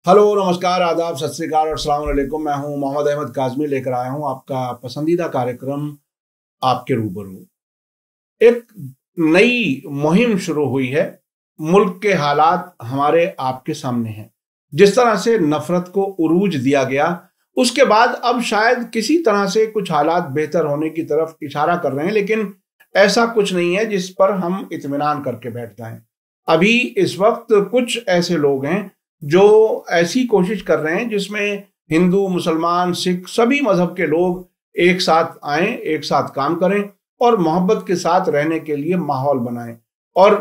Hello, नमस्कार, आदाब, सत श्री अकाल और अस्सलाम वालेकुम। मैं हूं मोहम्मद अहमद काज़मी, लेकर आया हूं आपका पसंदीदा कार्यक्रम आपके रूबरू। एक नई मुहिम शुरू हुई है। मुल्क के हालात हमारे आपके सामने हैं। जिस तरह से नफरत को उरूज दिया गया, उसके बाद अब शायद किसी तरह से कुछ हालात बेहतर होने की तरफ इशारा कर रहे हैं, लेकिन ऐसा कुछ नहीं है जिस पर हम इत्मीनान करके बैठ जाएं। अभी इस वक्त कुछ ऐसे लोग हैं जो ऐसी कोशिश कर रहे हैं जिसमें हिंदू, मुसलमान, सिख सभी मजहब के लोग एक साथ आएं, एक साथ काम करें और मोहब्बत के साथ रहने के लिए माहौल बनाएं। और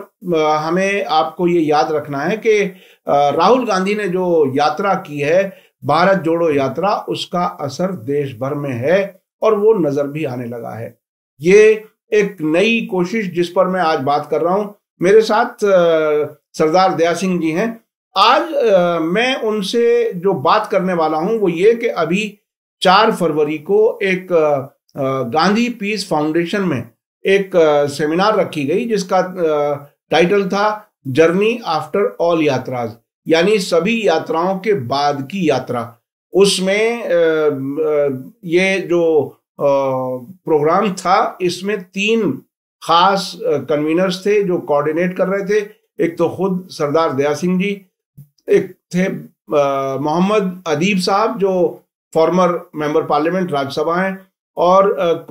हमें आपको ये याद रखना है कि राहुल गांधी ने जो यात्रा की है, भारत जोड़ो यात्रा, उसका असर देश भर में है और वो नजर भी आने लगा है। ये एक नई कोशिश जिस पर मैं आज बात कर रहा हूं। मेरे साथ सरदार दया सिंह जी हैं। आज मैं उनसे जो बात करने वाला हूं वो ये कि अभी 4 फरवरी को एक गांधी पीस फाउंडेशन में एक सेमिनार रखी गई जिसका टाइटल था जर्नी आफ्टर ऑल यात्राज, यानी सभी यात्राओं के बाद की यात्रा। उसमें ये जो प्रोग्राम था, इसमें 3 खास कन्वीनर्स थे जो कोऑर्डिनेट कर रहे थे। एक तो खुद सरदार दया सिंह जी, एक थे मोहम्मद अदीब साहब जो फॉर्मर मेंबर पार्लियामेंट राज्यसभा हैं, और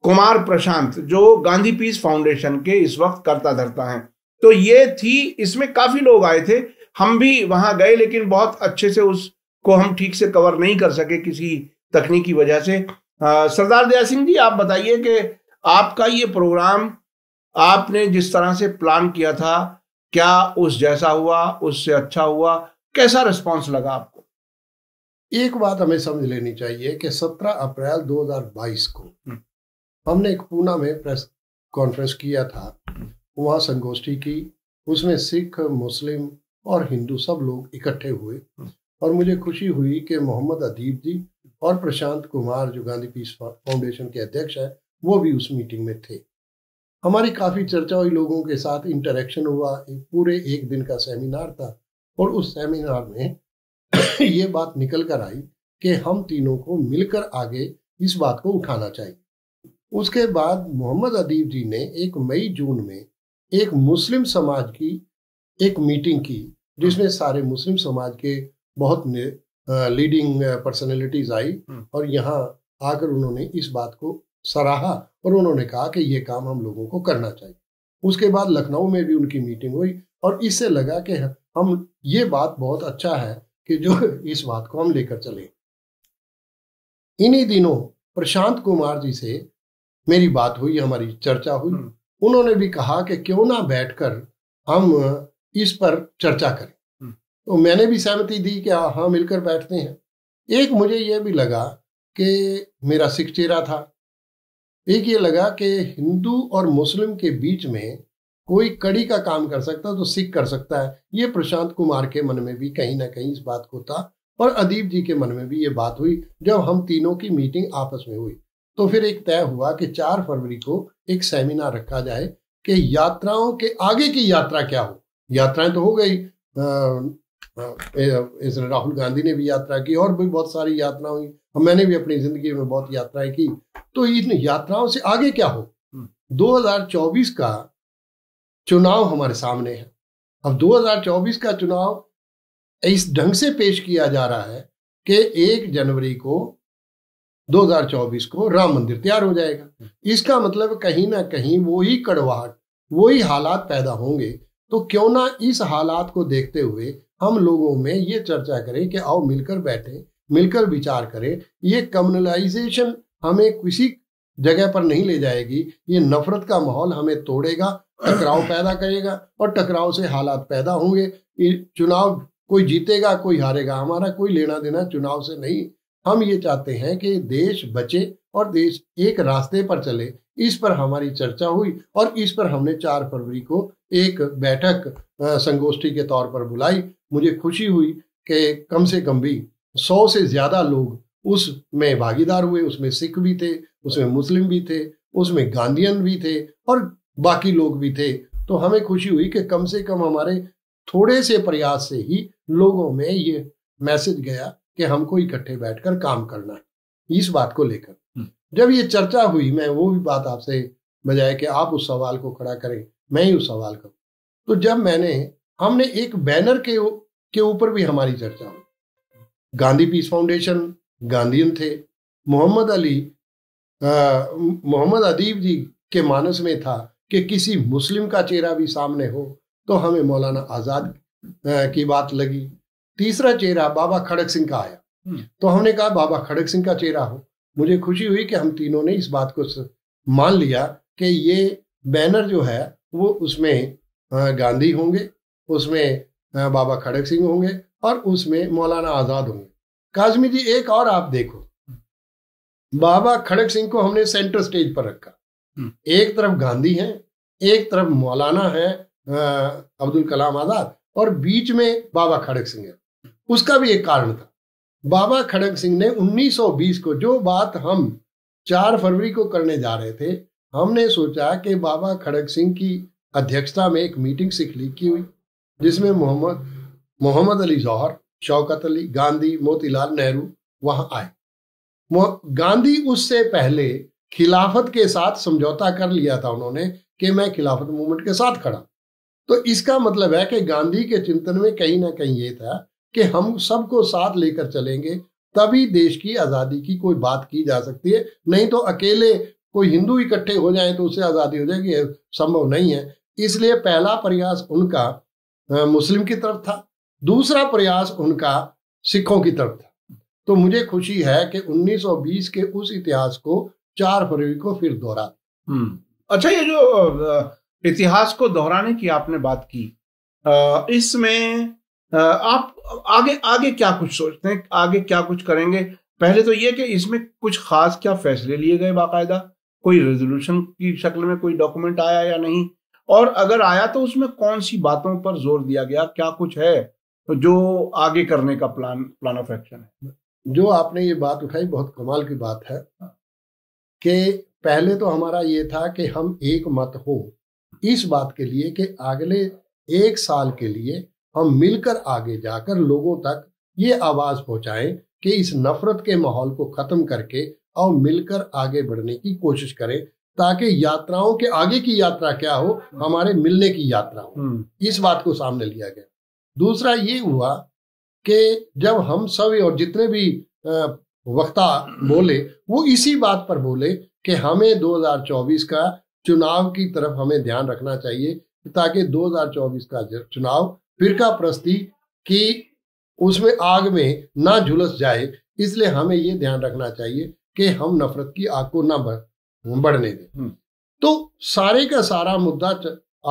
कुमार प्रशांत जो गांधी पीस फाउंडेशन के इस वक्त कर्ता धर्ता हैं। तो ये थी, इसमें काफी लोग आए थे, हम भी वहां गए, लेकिन बहुत अच्छे से उसको हम ठीक से कवर नहीं कर सके किसी तकनीकी वजह से। सरदार दया सिंह जी, आप बताइए कि आपका ये प्रोग्राम आपने जिस तरह से प्लान किया था, क्या उस जैसा हुआ, उससे अच्छा हुआ, कैसा रिस्पांस लगा आपको? एक बात हमें समझ लेनी चाहिए कि 17 अप्रैल 2022 को हमने एक पूना में प्रेस कॉन्फ्रेंस किया था। वहाँ संगोष्ठी की, उसमें सिख, मुस्लिम और हिंदू सब लोग इकट्ठे हुए और मुझे खुशी हुई कि मोहम्मद अदीब जी और प्रशांत कुमार जो गांधी पीस फाउंडेशन के अध्यक्ष हैं, वो भी उस मीटिंग में थे। हमारी काफ़ी चर्चा हुई, लोगों के साथ इंटरेक्शन हुआ। पूरे एक दिन का सेमिनार था और उस सेमिनार में ये बात निकल कर आई कि हम तीनों को मिलकर आगे इस बात को उठाना चाहिए। उसके बाद मोहम्मद अदीब जी ने 1 मई जून में एक मुस्लिम समाज की एक मीटिंग की, जिसमें सारे मुस्लिम समाज के बहुत लीडिंग पर्सनैलिटीज आई और यहाँ आकर उन्होंने इस बात को सराहा और उन्होंने कहा कि ये काम हम लोगों को करना चाहिए। उसके बाद लखनऊ में भी उनकी मीटिंग हुई और इससे लगा कि हम ये बात बहुत अच्छा है कि जो इस बात को हम लेकर चले। इन्हीं दिनों प्रशांत कुमार जी से मेरी बात हुई, हमारी चर्चा हुई। उन्होंने भी कहा कि क्यों ना बैठकर हम इस पर चर्चा करें। तो मैंने भी सहमति दी कि हाँ, मिलकर बैठते हैं। एक मुझे ये भी लगा कि मेरा सिख चेहरा था, एक ये लगा कि हिंदू और मुस्लिम के बीच में कोई कड़ी का काम कर सकता तो सिख कर सकता है। ये प्रशांत कुमार के मन में भी कहीं ना कहीं इस बात को था और अदीब जी के मन में भी ये बात हुई। जब हम तीनों की मीटिंग आपस में हुई तो फिर एक तय हुआ कि 4 फरवरी को एक सेमिनार रखा जाए कि यात्राओं के आगे की यात्रा क्या हो। यात्राएं तो हो गई, राहुल गांधी ने भी यात्रा की और भी बहुत सारी यात्रा हुई, मैंने भी अपनी जिंदगी में बहुत यात्राएं की। तो इन यात्राओं से आगे क्या हो? 2024 का चुनाव हमारे सामने है। अब 2024 का चुनाव इस ढंग से पेश किया जा रहा है कि 1 जनवरी को 2024 को राम मंदिर तैयार हो जाएगा। इसका मतलब कहीं ना कहीं वही कड़वाहट, वही हालात पैदा होंगे। तो क्यों ना इस हालात को देखते हुए हम लोगों में ये चर्चा करें कि आओ मिलकर बैठे, मिलकर विचार करें। ये कम्युनलाइजेशन हमें किसी जगह पर नहीं ले जाएगी। ये नफरत का माहौल हमें तोड़ेगा, टकराव पैदा करेगा और टकराव से हालात पैदा होंगे। चुनाव कोई जीतेगा, कोई हारेगा, हमारा कोई लेना देना चुनाव से नहीं। हम ये चाहते हैं कि देश बचे और देश एक रास्ते पर चले। इस पर हमारी चर्चा हुई और इस पर हमने 4 फरवरी को एक बैठक संगोष्ठी के तौर पर बुलाई। मुझे खुशी हुई कि कम से कम भी 100 से ज्यादा लोग उसमें भागीदार हुए। उसमें सिख भी थे, उसमें मुस्लिम भी थे, उसमें गांधीयन भी थे और बाकी लोग भी थे। तो हमें खुशी हुई कि कम से कम हमारे थोड़े से प्रयास से ही लोगों में ये मैसेज गया कि हमको इकट्ठे बैठकर काम करना है इस बात को लेकर। जब ये चर्चा हुई, मैं वो भी बात आपसे बजाय कि आप उस सवाल को खड़ा करें, मैं ही उस सवाल करूं, तो जब हमने एक बैनर के ऊपर भी हमारी चर्चा हुई। गांधी पीस फाउंडेशन, गांधीयन थे, मोहम्मद अदीब जी के मानस में था कि किसी मुस्लिम का चेहरा भी सामने हो, तो हमें मौलाना आजाद की बात लगी। तीसरा चेहरा बाबा खड़क सिंह का आया, तो हमने कहा बाबा खड़क सिंह का चेहरा हो। मुझे खुशी हुई कि हम तीनों ने इस बात को मान लिया कि ये बैनर जो है वो उसमें गांधी होंगे, उसमें बाबा खड़क सिंह होंगे और उसमें मौलाना आजाद होंगे। काजमी जी, एक और आप देखो, बाबा खड़क सिंह को हमने सेंटर स्टेज पर रखा। एक तरफ गांधी हैं, एक तरफ मौलाना है अब्दुल कलाम आजाद, और बीच में बाबा खड़क सिंह है। उसका भी एक कारण था। बाबा खड़क सिंह ने 1920 को, जो बात हम 4 फरवरी को करने जा रहे थे, हमने सोचा कि बाबा खड़क सिंह की अध्यक्षता में एक मीटिंग सिख लीग की हुई, जिसमें मोहम्मद अली जौहर, शौकत अली, गांधी, मोतीलाल नेहरू वहां आए। गांधी उससे पहले खिलाफत के साथ समझौता कर लिया था उन्होंने कि मैं खिलाफत मूवमेंट के साथ खड़ा। तो इसका मतलब है कि गांधी के चिंतन में कहीं ना कहीं ये था कि हम सबको साथ लेकर चलेंगे, तभी देश की आज़ादी की कोई बात की जा सकती है। नहीं तो अकेले कोई हिंदू इकट्ठे हो जाए तो उससे आज़ादी हो जाएगी, संभव नहीं है। इसलिए पहला प्रयास उनका मुस्लिम की तरफ था, दूसरा प्रयास उनका सिखों की तरफ था। तो मुझे खुशी है कि 1920 के उस इतिहास को 4 फरवरी को फिर दोहरा। अच्छा, ये जो इतिहास को दोहराने की आपने बात की, इसमें आप आगे क्या कुछ सोचते हैं, आगे क्या कुछ करेंगे? पहले तो ये कि इसमें कुछ खास क्या फैसले लिए गए, बाकायदा कोई रेजोल्यूशन की शक्ल में कोई डॉक्यूमेंट आया या नहीं, और अगर आया तो उसमें कौन सी बातों पर जोर दिया गया, क्या कुछ है तो जो आगे करने का प्लान ऑफ एक्शन है? जो आपने ये बात उठाई बहुत कमाल की बात है कि पहले तो हमारा ये था कि हम एक मत हो इस बात के लिए कि अगले 1 साल के लिए हम मिलकर आगे जाकर लोगों तक ये आवाज पहुंचाएं कि इस नफरत के माहौल को खत्म करके और मिलकर आगे बढ़ने की कोशिश करें, ताकि यात्राओं के आगे की यात्रा क्या हो, हमारे मिलने की यात्रा हो। इस बात को सामने लिया गया। दूसरा ये हुआ कि जब हम सब और जितने भी वक्ता बोले वो इसी बात पर बोले कि हमें 2024 का चुनाव की तरफ हमें ध्यान रखना चाहिए, ताकि 2024 का चुनाव फिरका प्रस्ती की उसमें आग में ना झुलस जाए। इसलिए हमें ये ध्यान रखना चाहिए कि हम नफरत की आग को ना बढ़ने दें। तो सारे का सारा मुद्दा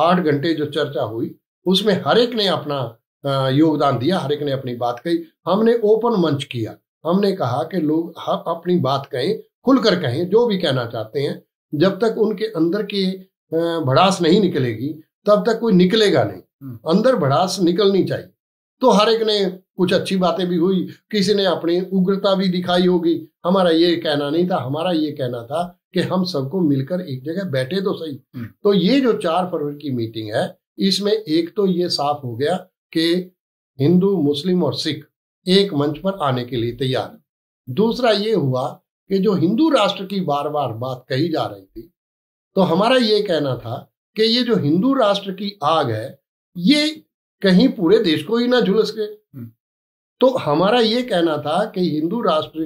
8 घंटे जो चर्चा हुई उसमें हर एक ने अपना योगदान दिया, हर एक ने अपनी बात कही। हमने ओपन मंच किया, हमने कहा कि लोग अपनी बात कहें, खुलकर कहें, जो भी कहना चाहते हैं। जब तक उनके अंदर की भड़ास नहीं निकलेगी तब तक कोई निकलेगा नहीं, अंदर भड़ास निकलनी चाहिए। तो हर एक ने कुछ अच्छी बातें भी हुई, किसी ने अपनी उग्रता भी दिखाई होगी। हमारा ये कहना नहीं था, हमारा ये कहना था कि हम सबको मिलकर एक जगह बैठे तो सही। तो ये जो 4 फरवरी की मीटिंग है, इसमें एक तो ये साफ हो गया कि हिंदू, मुस्लिम और सिख एक मंच पर आने के लिए तैयार। दूसरा ये हुआ कि जो हिंदू राष्ट्र की बार बार बात कही जा रही थी, तो हमारा ये कहना था कि ये जो हिंदू राष्ट्र की आग है ये कहीं पूरे देश को ही ना झुलस के। तो हमारा ये कहना था कि हिंदू राष्ट्र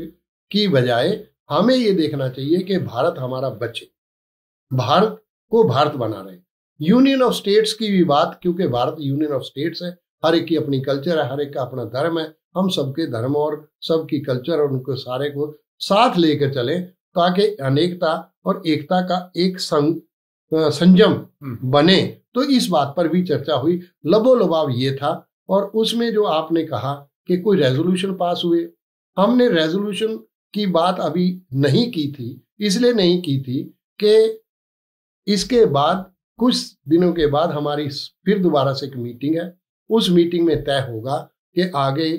की बजाय हमें ये देखना चाहिए कि भारत हमारा बचे, भारत को भारत बना रहे। यूनियन ऑफ स्टेट्स की भी बात, क्योंकि भारत यूनियन ऑफ स्टेट्स है, हर एक की अपनी कल्चर है, हर एक का अपना धर्म है। हम सबके धर्म और सबकी कल्चर और उनको सारे को साथ लेकर चलें, ताकि अनेकता और एकता का एक संयम बने। तो इस बात पर भी चर्चा हुई, लबोलबाव ये था। और उसमें जो आपने कहा कि कोई रेजोल्यूशन पास हुए, हमने रेजोल्यूशन की बात अभी नहीं की थी। इसलिए नहीं की थी कि इसके बाद कुछ दिनों के बाद हमारी फिर दोबारा से एक मीटिंग है, उस मीटिंग में तय होगा कि आगे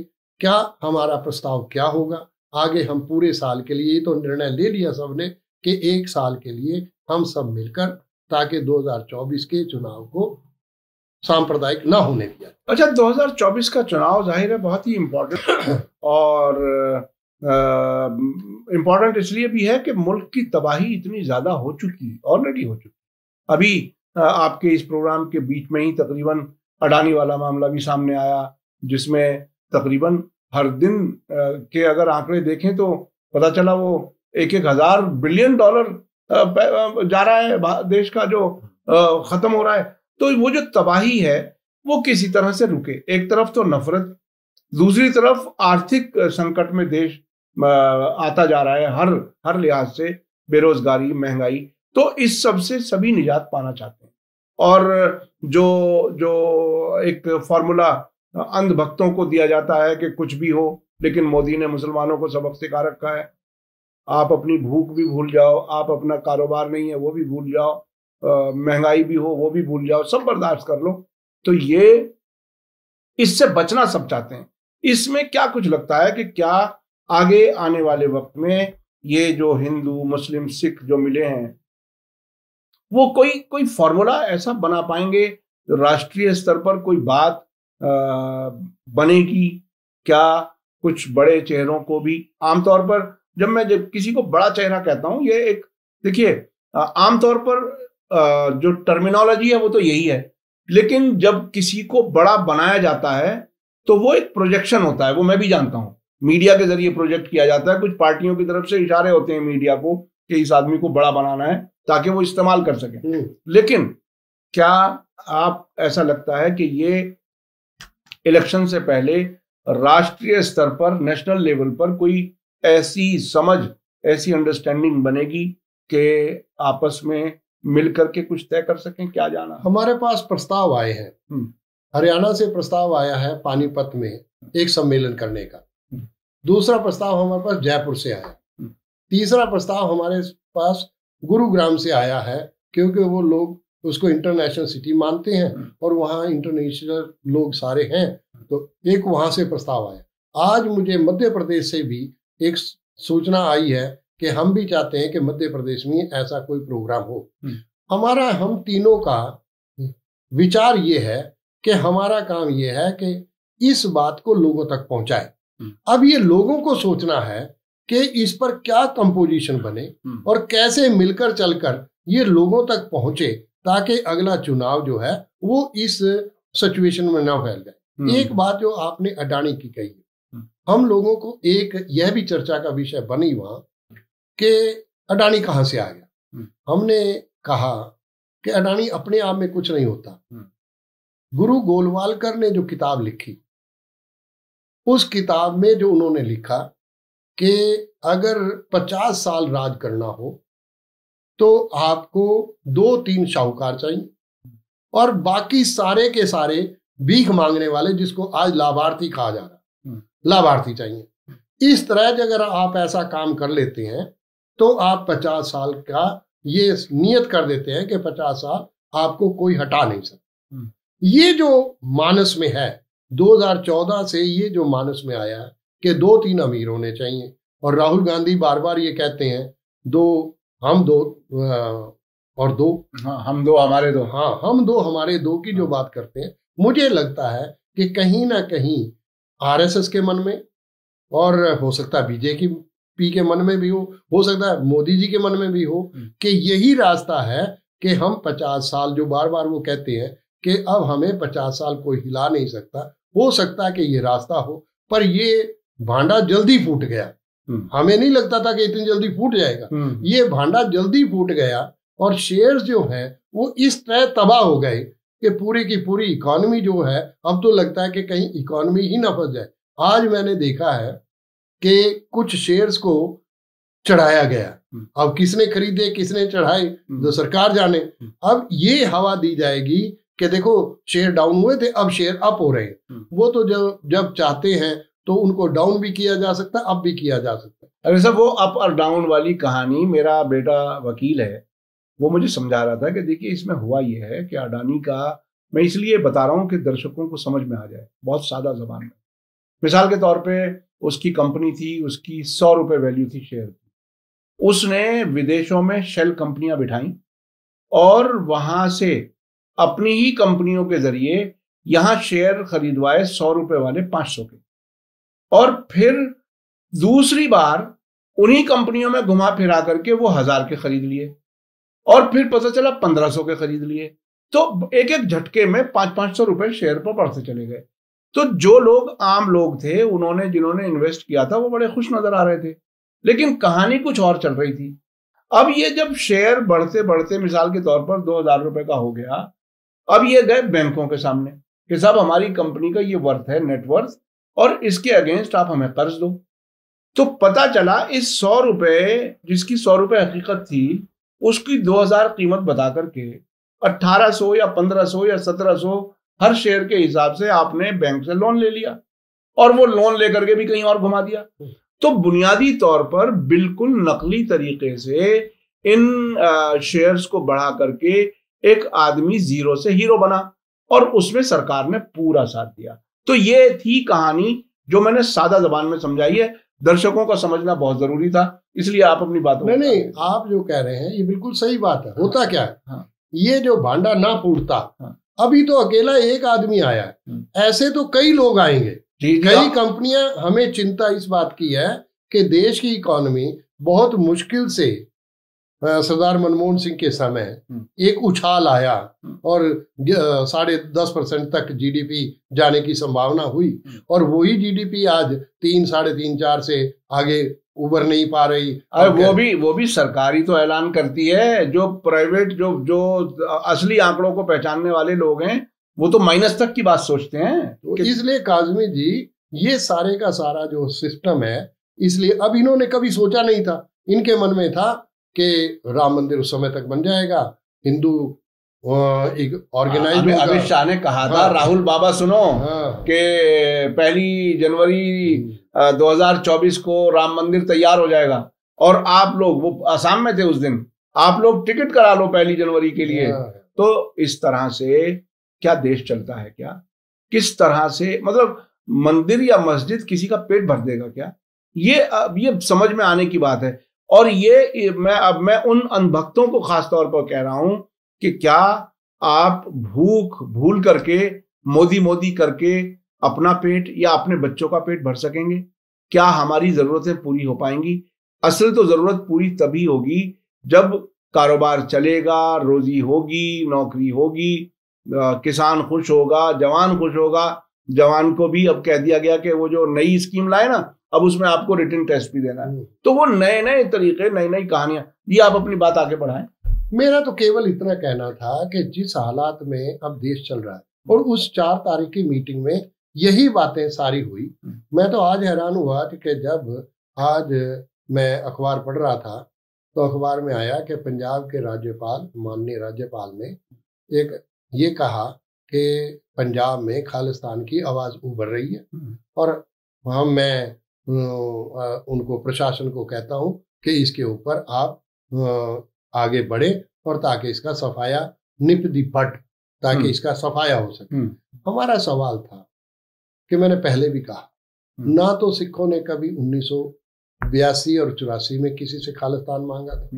क्या हमारा प्रस्ताव क्या होगा। आगे हम पूरे साल के लिए तो निर्णय ले लिया सबने कि 1 साल के लिए हम सब मिलकर, ताकि 2024 के चुनाव को सांप्रदायिक ना होने दिया। अच्छा, 2024 का चुनाव जाहिर है बहुत ही इम्पोर्टेंट और इम्पोर्टेंट इसलिए भी है कि मुल्क की तबाही इतनी ज्यादा हो चुकी, ऑलरेडी हो चुकी। अभी आपके इस प्रोग्राम के बीच में ही तकरीबन अडानी वाला मामला भी सामने आया, जिसमें तकरीबन हर दिन के अगर आंकड़े देखें तो पता चला वो 1,000 बिलियन डॉलर जा रहा है देश का, जो खत्म हो रहा है। तो वो जो तबाही है वो किसी तरह से रुके। एक तरफ तो नफरत, दूसरी तरफ आर्थिक संकट में देश आता जा रहा है हर लिहाज से, बेरोजगारी, महंगाई। तो इस सब से सभी निजात पाना चाहते हैं। और जो एक फॉर्मूला अंधभक्तों को दिया जाता है कि कुछ भी हो, लेकिन मोदी ने मुसलमानों को सबक सिखा रखा है, आप अपनी भूख भी भूल जाओ, आप अपना कारोबार नहीं है वो भी भूल जाओ, महंगाई भी हो वो भी भूल जाओ, सब बर्दाश्त कर लो। तो ये इससे बचना सब चाहते हैं। इसमें क्या कुछ लगता है कि क्या आगे आने वाले वक्त में ये जो हिंदू, मुस्लिम, सिख जो मिले हैं वो कोई फॉर्मूला ऐसा बना पाएंगे, राष्ट्रीय स्तर पर कोई बात बनेगी क्या? कुछ बड़े चेहरों को भी, आमतौर पर जब किसी को बड़ा चेहरा कहता हूं, ये एक देखिए आमतौर पर जो टर्मिनोलॉजी है वो तो यही है, लेकिन जब किसी को बड़ा बनाया जाता है तो वो एक प्रोजेक्शन होता है। वो मैं भी जानता हूं, मीडिया के जरिए प्रोजेक्ट किया जाता है। कुछ पार्टियों की तरफ से इशारे होते हैं मीडिया को कि इस आदमी को बड़ा बनाना है ताकि वो इस्तेमाल कर सके। लेकिन क्या आप ऐसा लगता है कि ये इलेक्शन से पहले राष्ट्रीय स्तर पर, नेशनल लेवल पर कोई ऐसी समझ, ऐसी अंडरस्टैंडिंग बनेगी कि आपस में मिलकर के कुछ तय कर सकें? क्या जाना, हमारे पास प्रस्ताव आए हैं, हरियाणा से प्रस्ताव आया है पानीपत में एक सम्मेलन करने का, दूसरा प्रस्ताव हमारे पास जयपुर से आया, तीसरा प्रस्ताव हमारे पास गुरुग्राम से आया है, क्योंकि वो लोग उसको इंटरनेशनल सिटी मानते हैं और वहाँ इंटरनेशनल लोग सारे हैं, तो एक वहां से प्रस्ताव आया। आज मुझे मध्य प्रदेश से भी एक सूचना आई है कि हम भी चाहते हैं कि मध्य प्रदेश में ऐसा कोई प्रोग्राम हो। हम तीनों का विचार ये है कि हमारा काम ये है कि इस बात को लोगों तक पहुंचाए। अब ये लोगों को सोचना है कि इस पर क्या कंपोजिशन बने और कैसे मिलकर चलकर ये लोगों तक पहुंचे, ताकि अगला चुनाव जो है वो इस सिचुएशन में ना फैल जाए। एक बात जो आपने अडानी की कही, हम लोगों को एक यह भी चर्चा का विषय बनी वहां कि अडानी कहां से आ गया। हमने कहा कि अडानी अपने आप में कुछ नहीं होता। गुरु गोलवालकर ने जो किताब लिखी, उस किताब में जो उन्होंने लिखा कि अगर 50 साल राज करना हो तो आपको 2-3 शाहूकार चाहिए और बाकी सारे के सारे भीख मांगने वाले, जिसको आज लाभार्थी कहा जा रहा, लाभार्थी चाहिए। इस तरह से अगर आप ऐसा काम कर लेते हैं तो आप 50 साल का ये नियत कर देते हैं कि 50 साल आपको कोई हटा नहीं सकता। ये जो मानस में है 2014 से, ये जो मानस में आया है कि 2-3 अमीर होने चाहिए, और राहुल गांधी बार बार ये कहते हैं हम दो और दो, हाँ, हम दो हमारे दो, हाँ, हम दो हमारे दो की जो बात करते हैं, मुझे लगता है कि कहीं ना कहीं आरएसएस के मन में, और हो सकता है बीजेपी के मन में भी हो सकता है मोदी जी के मन में भी हो, कि यही रास्ता है कि हम 50 साल, जो बार बार वो कहते हैं कि अब हमें 50 साल कोई हिला नहीं सकता, हो सकता है कि ये रास्ता हो। पर ये भांडा जल्दी फूट गया, हमें नहीं लगता था कि इतनी जल्दी फूट जाएगा। ये भांडा जल्दी फूट गया और शेयर्स जो है वो इस तरह तबाह हो गए कि पूरी की पूरी इकोनॉमी जो है, अब तो लगता है कि कहीं इकोनॉमी ही ना फंस जाए। आज मैंने देखा है कि कुछ शेयर्स को चढ़ाया गया, अब किसने खरीदे किसने चढ़ाए तो सरकार जाने। अब ये हवा दी जाएगी कि देखो शेयर डाउन हुए थे, अब शेयर अप हो रहे हैं। वो तो जब चाहते हैं तो उनको डाउन भी किया जा सकता है, अप भी किया जा सकता है। अरे सब वो अप और डाउन वाली कहानी, मेरा बेटा वकील है, वो मुझे समझा रहा था कि देखिए इसमें हुआ ये है कि अडानी का, मैं इसलिए बता रहा हूँ कि दर्शकों को समझ में आ जाए बहुत सादा जबान में। मिसाल के तौर पे उसकी कंपनी थी, उसकी 100 रुपए वैल्यू थी शेयर की, उसने विदेशों में शेल कंपनियां बिठाई और वहां से अपनी ही कंपनियों के जरिए यहां शेयर खरीदवाए 100 रुपए वाले 500 के, और फिर दूसरी बार उन्हीं कंपनियों में घुमा फिरा करके वो 1000 के खरीद लिए, और फिर पता चला 1500 के खरीद लिए। तो एक एक झटके में 500-500 रुपए शेयर पर बढ़ते चले गए। तो जो लोग आम लोग थे, उन्होंने जिन्होंने इन्वेस्ट किया था, वो बड़े खुश नजर आ रहे थे, लेकिन कहानी कुछ और चल रही थी। अब ये जब शेयर बढ़ते बढ़ते मिसाल के तौर पर 2000 रुपए का हो गया, अब ये गए बैंकों के सामने कि साहब हमारी कंपनी का ये वर्थ है, नेटवर्थ, और इसके अगेंस्ट आप हमें कर्ज दो। तो पता चला इस 100 रुपए, जिसकी 100 रुपए हकीकत थी, उसकी 2000 कीमत बता करके 1800 या 1500 या 1700 हर शेयर के हिसाब से आपने बैंक से लोन ले लिया, और वो लोन लेकर के भी कहीं और घुमा दिया। तो बुनियादी तौर पर बिल्कुल नकली तरीके से इन शेयर्स को बढ़ा करके एक आदमी जीरो से हीरो बना, और उसमें सरकार ने पूरा साथ दिया। तो ये थी कहानी जो मैंने सादा जबान में समझाई है, दर्शकों का समझना बहुत जरूरी था, इसलिए आप अपनी बात नहीं, आप जो कह रहे हैं ये बिल्कुल सही बात है। होता क्या है, हाँ, ये जो भांडा ना फूटता, हाँ, अभी तो अकेला एक आदमी आया है, ऐसे तो कई लोग आएंगे। कई कंपनियां, हमें चिंता इस बात की है कि देश की इकोनॉमी बहुत मुश्किल से सरदार मनमोहन सिंह के समय एक उछाल आया और 10.5% तक जीडीपी जाने की संभावना हुई, और वही जीडीपी आज 3, 3.5, 4 से आगे उबर नहीं पा रही। वो भी सरकारी तो ऐलान करती है, जो प्राइवेट जो असली आंकड़ों को पहचानने वाले लोग हैं वो तो माइनस तक की बात सोचते हैं। तो इसलिए काज़मी जी, ये सारे का सारा जो सिस्टम है, इसलिए अब इन्होंने कभी सोचा नहीं था, इनके मन में था कि राम मंदिर उस समय तक बन जाएगा, हिंदू एक ऑर्गेनाइज। अमित शाह ने कहा था, राहुल बाबा सुनो, कि 1 जनवरी 2024 को राम मंदिर तैयार हो जाएगा, और आप लोग, वो आसाम में थे उस दिन, आप लोग टिकट करा लो 1 जनवरी के लिए। तो इस तरह से क्या देश चलता है क्या? किस तरह से, मतलब मंदिर या मस्जिद किसी का पेट भर देगा क्या? ये समझ में आने की बात है। और ये मैं उन अनभक्तों को खास तौर पर कह रहा हूं कि क्या आप भूख भूल करके, मोदी करके अपना पेट या अपने बच्चों का पेट भर सकेंगे? क्या हमारी जरूरतें पूरी हो पाएंगी? असल तो जरूरत पूरी तभी होगी जब कारोबार चलेगा, रोजी होगी, नौकरी होगी, किसान खुश होगा, जवान खुश होगा। जवान को भी अब कह दिया गया कि वो जो नई स्कीम लाए ना, अब उसमें आपको रिटन टेस्ट भी देना है। तो वो नए नए तरीके, नई नई कहानियां, ये आप अपनी बात आगे बढ़ाएं। मेरा तो केवल इतना कहना था कि जिस हालात में अब देश चल रहा है, और उस 4 तारीख की मीटिंग में यही बातें सारी हुई। मैं तो आज हैरान हुआ कि जब आज मैं अखबार पढ़ रहा था, तो अखबार में आया कि पंजाब के राज्यपाल, माननीय राज्यपाल ने एक ये कहा कि पंजाब में खालिस्तान की आवाज उभर रही है, और मैं उनको, प्रशासन को कहता हूं कि इसके ऊपर आप आगे बढ़े, और ताकि इसका सफाया निप दी बट, ताकि इसका सफाया हो सके। हमारा सवाल था कि मैंने पहले भी कहा, ना तो सिखों ने कभी 1982 और 84 में किसी से खालिस्तान मांगा था,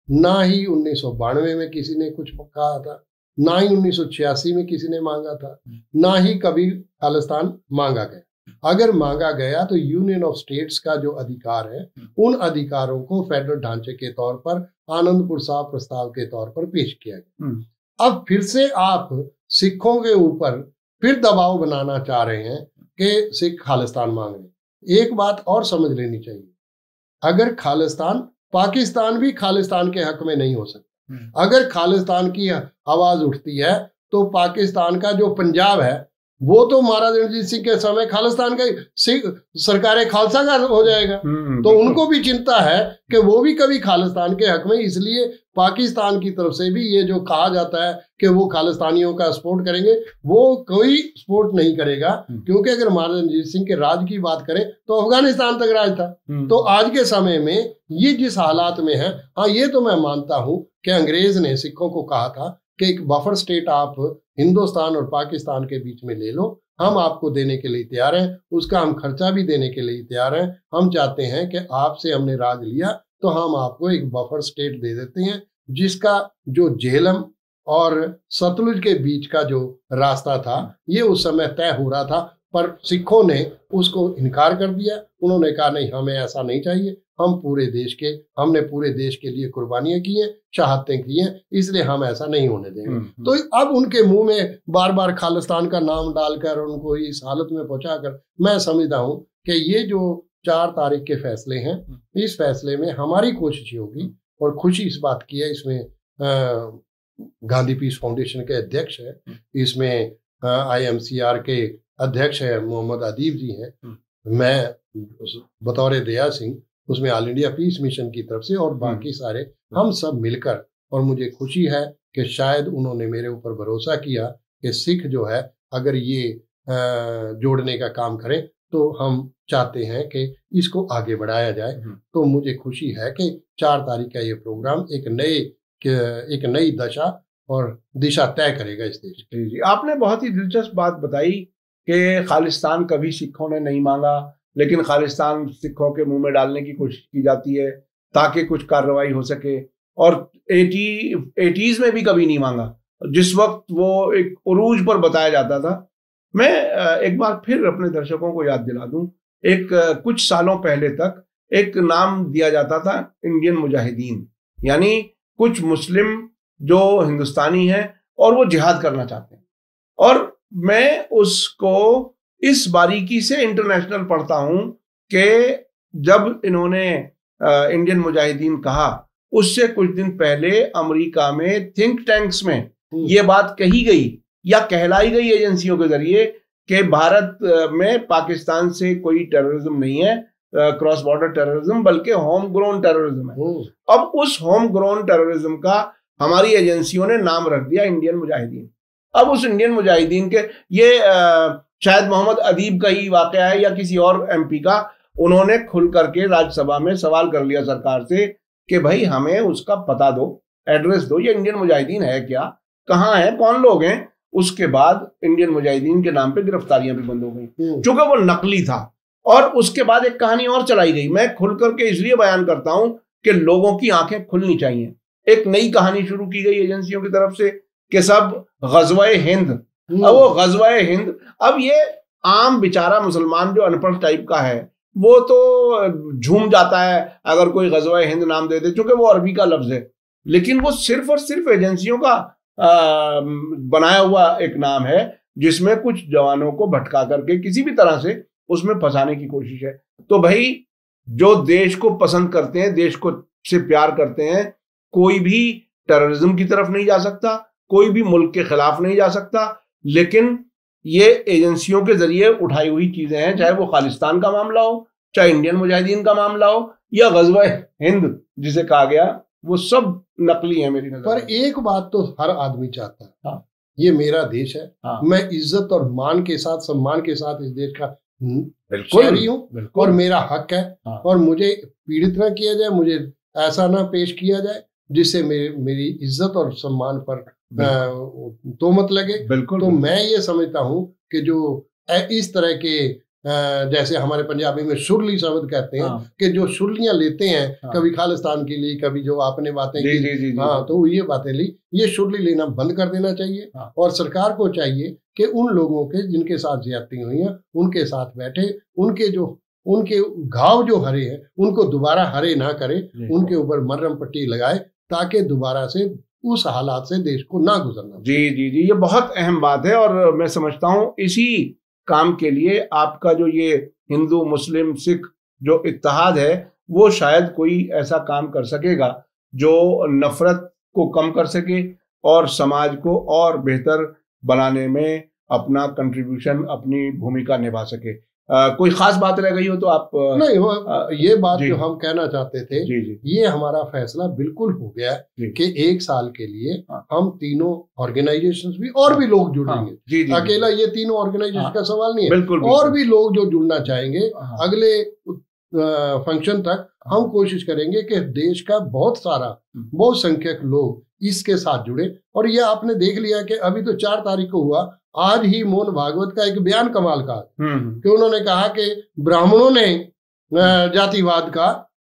ना ही 1992 में किसी ने कुछ कहा था, ना ही 1986 में किसी ने मांगा था, ना ही कभी खालिस्तान मांगा गया। अगर मांगा गया तो यूनियन ऑफ स्टेट्स का जो अधिकार है, उन अधिकारों को फेडरल ढांचे के तौर पर आनंदपुर साहब प्रस्ताव के तौर पर पेश किया गया। अब फिर से आप सिखों के ऊपर फिर दबाव बनाना चाह रहे हैं कि सिख खालिस्तान मांग रहे। एक बात और समझ लेनी चाहिए, अगर खालिस्तान, पाकिस्तान भी खालिस्तान के हक में नहीं हो सकता। अगर खालिस्तान की आवाज उठती है तो पाकिस्तान का जो पंजाब है वो तो महाराजा रणजीत सिंह के समय खालिस्तान का सरकार खालसा का हो जाएगा। तो उनको भी चिंता है कि वो भी कभी खालिस्तान के हक में, इसलिए पाकिस्तान की तरफ से भी ये जो कहा जाता है कि वो खालिस्तानियों का सपोर्ट करेंगे, वो कोई सपोर्ट नहीं करेगा। क्योंकि अगर महाराजा रणजीत सिंह के राज की बात करें तो अफगानिस्तान तक राज था। तो आज के समय में ये जिस हालात में है, हाँ ये तो मैं मानता हूं कि अंग्रेज ने सिखों को कहा था कि एक बफर स्टेट आप हिंदुस्तान और पाकिस्तान के बीच में ले लो, हम आपको देने के लिए तैयार हैं, उसका हम खर्चा भी देने के लिए तैयार हैं। हम चाहते हैं कि आपसे हमने राज लिया तो हम आपको एक बफर स्टेट दे देते हैं, जिसका जो झेलम और सतलुज के बीच का जो रास्ता था ये उस समय तय हो रहा था, पर सिखों ने उसको इनकार कर दिया। उन्होंने कहा नहीं, हमें ऐसा नहीं चाहिए, हमने पूरे देश के लिए कुर्बानियां की हैं, शहादतें की हैं, इसलिए हम ऐसा नहीं होने देंगे। तो अब उनके मुंह में बार बार खालिस्तान का नाम डालकर उनको इस हालत में पहुंचाकर, मैं समझता हूं कि ये जो 4 तारीख के फैसले हैं, इस फैसले में हमारी कोशिश होगी, और खुशी इस बात की है, इसमें गांधी पीस फाउंडेशन के अध्यक्ष है, इसमें IMCR के अध्यक्ष है मोहम्मद अदीब जी हैं, मैं बतौर दया सिंह उसमें ऑल इंडिया पीस मिशन की तरफ से, और बाकी सारे हम सब मिलकर, और मुझे खुशी है कि शायद उन्होंने मेरे ऊपर भरोसा किया कि सिख जो है अगर ये जोड़ने का काम करें तो हम चाहते हैं कि इसको आगे बढ़ाया जाए। तो मुझे खुशी है कि 4 तारीख का ये प्रोग्राम एक नई दशा और दिशा तय करेगा इस देश की। जी, आपने बहुत ही दिलचस्प बात बताई कि खालिस्तान कभी सिखों ने नहीं मांगा, लेकिन खालिस्तान सिखों के मुंह में डालने की कोशिश की जाती है ताकि कुछ कार्रवाई हो सके, और 80s में भी कभी नहीं मांगा, जिस वक्त वो एक उरूज पर बताया जाता था। मैं एक बार फिर अपने दर्शकों को याद दिला दूं, कुछ सालों पहले तक एक नाम दिया जाता था इंडियन मुजाहिदीन, यानी कुछ मुस्लिम जो हिंदुस्तानी हैं और वो जिहाद करना चाहते हैं, और मैं उसको इस बारीकी से इंटरनेशनल पढ़ता हूं कि जब इन्होंने इंडियन मुजाहिदीन कहा, उससे कुछ दिन पहले अमेरिका में थिंक टैंक्स में ये बात कही गई या कहलाई गई एजेंसियों के जरिए कि भारत में पाकिस्तान से कोई टेररिज्म नहीं है, क्रॉस बॉर्डर टेररिज्म, बल्कि होम ग्रोन टेररिज्म है। अब उस होम ग्रोन टेररिज्म का हमारी एजेंसियों ने नाम रख दिया इंडियन मुजाहिदीन। अब उस इंडियन मुजाहिदीन के ये शायद मोहम्मद अदीब का ही वाकया है या किसी और MP का, उन्होंने खुल करके राज्यसभा में सवाल कर लिया सरकार से कि भाई हमें उसका पता दो, एड्रेस दो, ये इंडियन मुजाहिदीन है क्या, कहाँ है, कौन लोग हैं। उसके बाद इंडियन मुजाहिदीन के नाम पे गिरफ्तारियां भी बंद हो गई, क्योंकि वो नकली था। और उसके बाद एक कहानी और चलाई गई, मैं खुल करके इसलिए बयान करता हूं कि लोगों की आंखें खुलनी चाहिए। एक नई कहानी शुरू की गई एजेंसियों की तरफ से कि सब गज़वाए हिंद, अब वो गज़वाए हिंद, अब ये आम बेचारा मुसलमान जो अनपढ़ टाइप का है वो तो झूम जाता है अगर कोई गज़वाए हिंद नाम दे दे, चूंकि वो अरबी का लफ्ज है, लेकिन वो सिर्फ और सिर्फ एजेंसियों का बनाया हुआ एक नाम है, जिसमें कुछ जवानों को भटका करके किसी भी तरह से उसमें फंसाने की कोशिश है। तो भाई जो देश को पसंद करते हैं, देश को से प्यार करते हैं, कोई भी टेररिज्म की तरफ नहीं जा सकता, कोई भी मुल्क के खिलाफ नहीं जा सकता, लेकिन ये एजेंसियों के जरिए उठाई हुई चीजें हैं, चाहे वो खालिस्तान का मामला हो, चाहे इंडियन मुजाहिदीन का मामला हो, या गज़वा हिंद जिसे कहा गया, वो सब नकली है मेरी नजर। पर एक बात तो हर आदमी चाहता है, हाँ, ये मेरा देश है, हाँ, मैं इज्जत और मान के साथ, सम्मान के साथ इस देश का शहरी हूँ और मेरा हक है, हाँ, और मुझे पीड़ित ना किया जाए, मुझे ऐसा ना पेश किया जाए जिससे मेरी इज्जत और सम्मान पर तोहमत लगे। तो मैं ये समझता हूँ कि जो इस तरह के जैसे हमारे पंजाबी में शुरली शब्द कहते हैं, हाँ, कि जो शुरलियां लेते हैं, हाँ, कभी खालिस्तान की ली, कभी जो आपने बातें की, हाँ, तो ये बातें ली, ये शुरली लेना बंद कर देना चाहिए, हाँ, और सरकार को चाहिए कि उन लोगों के जिनके साथ ज्यादती हुई है उनके साथ बैठे, उनके घाव जो हरे हैं उनको दोबारा हरे ना करे, उनके ऊपर मरहम पट्टी लगाए ताकि दोबारा से उस हालात से देश को ना गुजरना। जी जी जी, ये बहुत अहम बात है, और मैं समझता हूँ इसी काम के लिए आपका जो ये हिंदू मुस्लिम सिख जो इत्तेहाद है, वो शायद कोई ऐसा काम कर सकेगा जो नफरत को कम कर सके और समाज को और बेहतर बनाने में अपना कंट्रीब्यूशन, अपनी भूमिका निभा सके। कोई खास बात रह गई हो तो आप नहीं, ये बात जो हम कहना चाहते थे, ये हमारा फैसला बिल्कुल हो गया कि 1 साल के लिए हम तीनों ऑर्गेनाइजेशंस भी और भी लोग जुड़ेंगे, अकेला ये तीनों ऑर्गेनाइजेशन का सवाल नहीं है, बिल्कुल, और भी लोग जो जुड़ना चाहेंगे अगले फंक्शन तक हम कोशिश करेंगे कि देश का बहुत संख्यक लोग इसके साथ जुड़े। और ये आपने देख लिया कि अभी तो 4 तारीख को हुआ, आज ही मोहन भागवत का एक बयान कमाल का कि उन्होंने कहा कि ब्राह्मणों ने जातिवाद का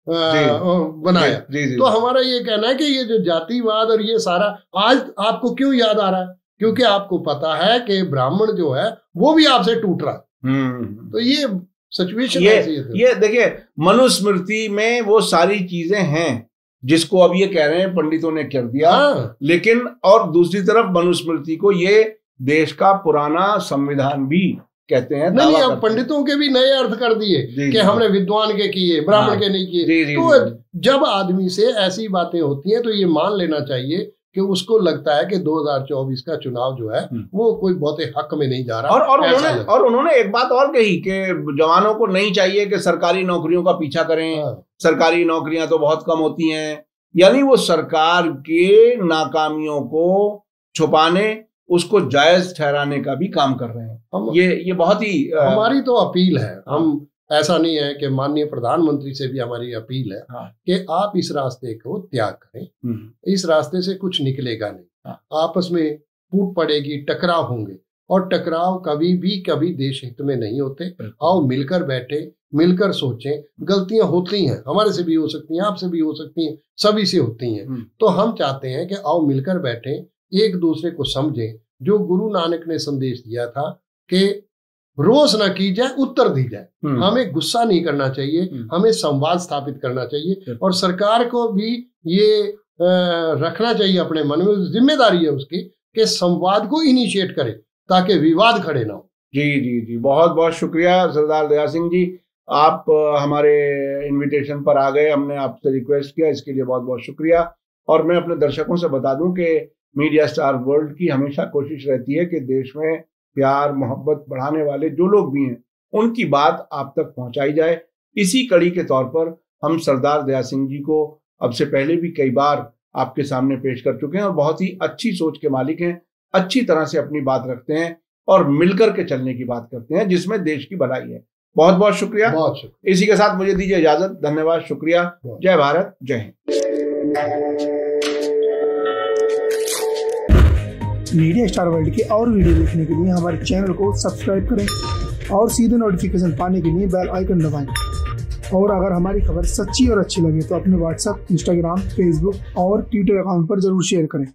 बनाया। तो हमारा ये कहना है कि ये जो जातिवाद और ये सारा आज आपको क्यों याद आ रहा है, क्योंकि आपको पता है कि ब्राह्मण जो है वो भी आपसे टूट रहा है। तो ये सिचुएशन ये देखिए, मनुस्मृति में वो सारी चीजें हैं जिसको अब ये कह रहे हैं पंडितों ने कर दिया। लेकिन और दूसरी तरफ मनुस्मृति को ये देश का पुराना संविधान भी कहते हैं। नहीं, अब पंडितों के भी नए अर्थ कर दिए कि हमने विद्वान के किए, ब्राह्मण के नहीं किए। तो जब आदमी से ऐसी बातें होती हैं तो ये मान लेना चाहिए कि उसको लगता है कि 2024 का चुनाव जो है वो कोई बहुत हक में नहीं जा रहा। और उन्होंने एक बात और कही कि जवानों को नहीं चाहिए कि सरकारी नौकरियों का पीछा करें, सरकारी नौकरियां तो बहुत कम होती हैं। यानी वो सरकार के नाकामियों को छुपाने, उसको जायज ठहराने का भी काम कर रहे हैं। ये बहुत ही हमारी तो अपील है। हम ऐसा नहीं है कि माननीय प्रधानमंत्री से भी हमारी अपील है कि आप इस रास्ते को त्याग करें। इस रास्ते से कुछ निकलेगा नहीं। आपस में फूट पड़ेगी, टकराव होंगे, और टकराव कभी देश हित में नहीं होते। आओ मिलकर बैठे, मिलकर सोचें। गलतियां होती हैं, हमारे से भी हो सकती हैं, आपसे भी हो सकती हैं, सभी से होती हैं। तो हम चाहते हैं कि आओ मिलकर बैठे, एक दूसरे को समझें। जो गुरु नानक ने संदेश दिया था कि रोष न की जाए, उत्तर दी जाए। हमें गुस्सा नहीं करना चाहिए, हमें संवाद स्थापित करना चाहिए। और सरकार को भी ये रखना चाहिए अपने मन में, जिम्मेदारी है उसकी कि संवाद को इनिशिएट करे ताकि विवाद खड़े ना हो। जी, बहुत बहुत शुक्रिया सरदार दया सिंह जी, आप हमारे इनविटेशन पर आ गए। हमने आपसे रिक्वेस्ट किया, इसके लिए बहुत बहुत शुक्रिया। और मैं अपने दर्शकों से बता दूं कि मीडिया स्टार वर्ल्ड की हमेशा कोशिश रहती है कि देश में प्यार मोहब्बत बढ़ाने वाले जो लोग भी हैं उनकी बात आप तक पहुंचाई जाए। इसी कड़ी के तौर पर हम सरदार दया सिंह जी को अब से पहले भी कई बार आपके सामने पेश कर चुके हैं और बहुत ही अच्छी सोच के मालिक हैं, अच्छी तरह से अपनी बात रखते हैं और मिलकर के चलने की बात करते हैं जिसमें देश की भलाई है। बहुत बहुत शुक्रिया। इसी के साथ मुझे दीजिए इजाजत। धन्यवाद, शुक्रिया। जय भारत, जय हिंद। मीडिया स्टार वर्ल्ड के और वीडियो देखने के लिए हमारे चैनल को सब्सक्राइब करें और सीधे नोटिफिकेशन पाने के लिए बेल आइकन दबाएं। और अगर हमारी खबर सच्ची और अच्छी लगे तो अपने व्हाट्सएप, इंस्टाग्राम, फेसबुक और ट्विटर अकाउंट पर जरूर शेयर करें।